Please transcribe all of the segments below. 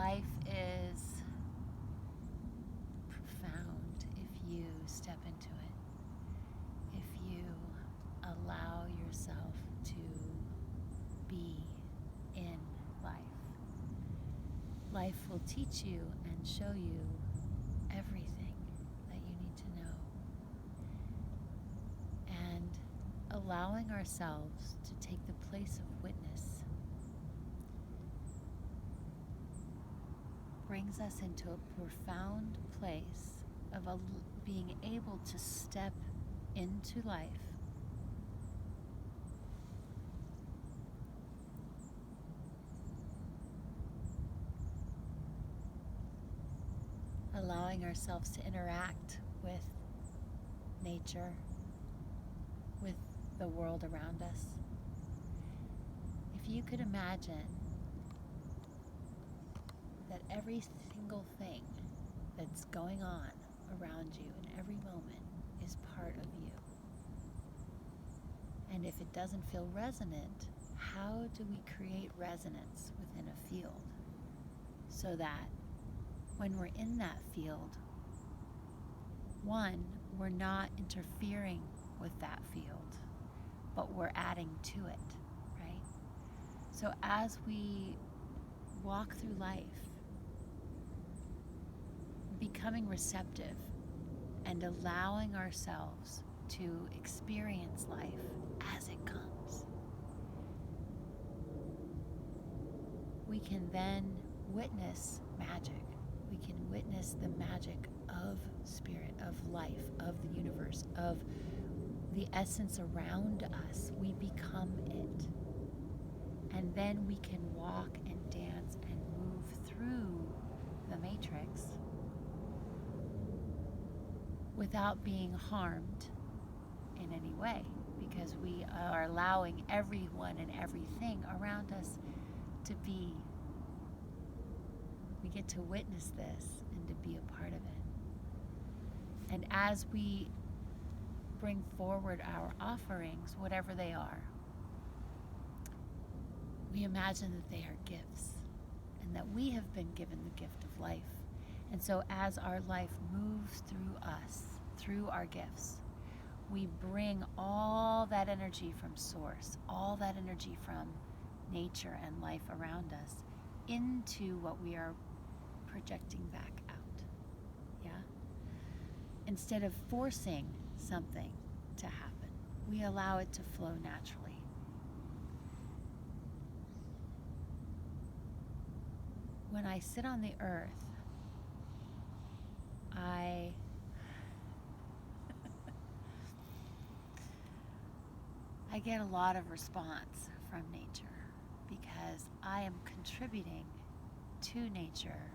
Life is profound if you step into it, if you allow yourself to be in life. Life will teach you and show you everything that you need to know. And allowing ourselves to take the place of witness brings us into a profound place of being able to step into life allowing ourselves to interact with nature, with the world around us. If you could imagine that every single thing that's going on around you in every moment is part of you. And if it doesn't feel resonant, how do we create resonance within a field so that when we're in that field, one, we're not interfering with that field, but we're adding to it, right? So as we walk through life, becoming receptive and allowing ourselves to experience life as it comes, we can then witness magic. We can witness the magic of spirit, of life, of the universe, of the essence around us. We become it. And then we can walk and dance and move through the matrix without being harmed in any way, because we are allowing everyone and everything around us to be. We get to witness this and to be a part of it. And as we bring forward our offerings, whatever they are, we imagine that they are gifts and that we have been given the gift of life. And so as our life moves through us, through our gifts, we bring all that energy from source, all that energy from nature and life around us into what we are projecting back out. Yeah? Instead of forcing something to happen, we allow it to flow naturally. When I sit on the earth, I get a lot of response from nature because I am contributing to nature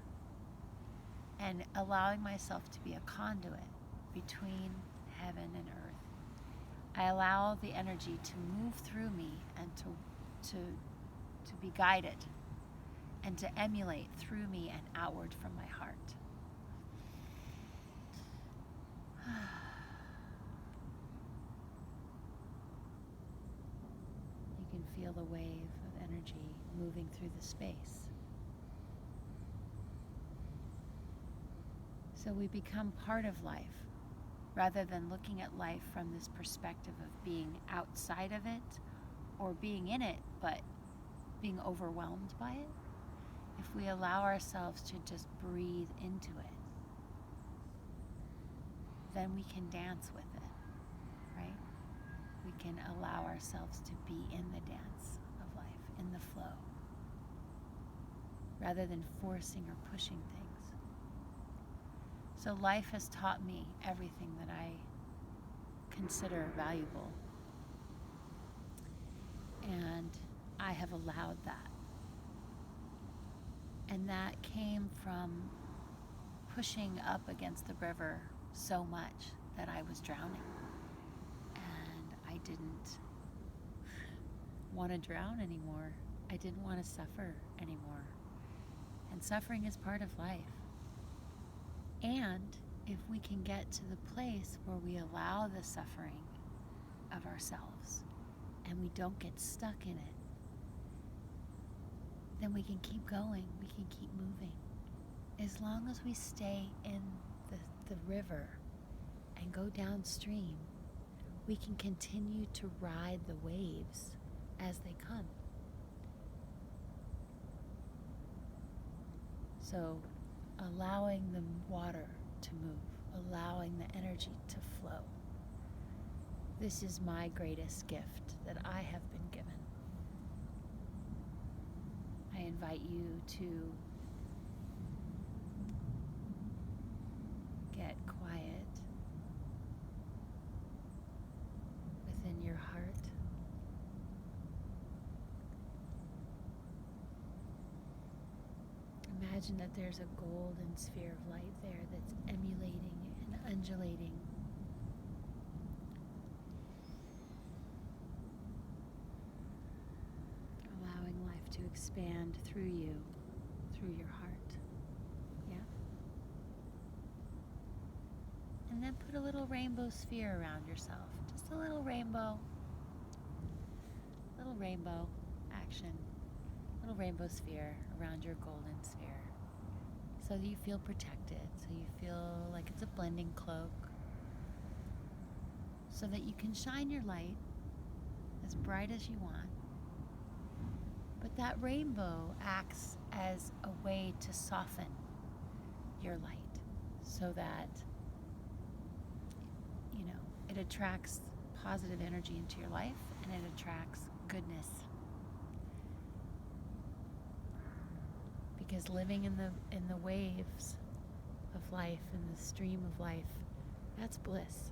and allowing myself to be a conduit between heaven and earth. I allow the energy to move through me and to be guided and to emulate through me and outward from my heart. You can feel the wave of energy moving through the space. So we become part of life rather than looking at life from this perspective of being outside of it or being in it but being overwhelmed by it. If we allow ourselves to just breathe into it, then we can dance with it, right? We can allow ourselves to be in the dance of life, in the flow, rather than forcing or pushing things. So life has taught me everything that I consider valuable, and I have allowed that. And that came from pushing up against the river so much that I was drowning. And I didn't want to drown anymore. I didn't want to suffer anymore. And suffering is part of life. And if we can get to the place where we allow the suffering of ourselves and we don't get stuck in it, then we can keep going, we can keep moving. as long as we stay in the river and go downstream, we can continue to ride the waves as they come. So, allowing the water to move, allowing the energy to flow. This is my greatest gift that I have been given. I invite you to get quiet within your heart. Imagine that there's a golden sphere of light there that's emulating and undulating. Allowing life to expand through you, through your heart. Yeah? And then put a little rainbow sphere around yourself. Just a little rainbow. Little rainbow action. Little rainbow sphere around your golden sphere. So that you feel protected. So you feel like it's a blending cloak. So that you can shine your light as bright as you want. But that rainbow acts as a way to soften your light so that, it attracts positive energy into your life and it attracts goodness. Because living in the waves of life, in the stream of life, that's bliss.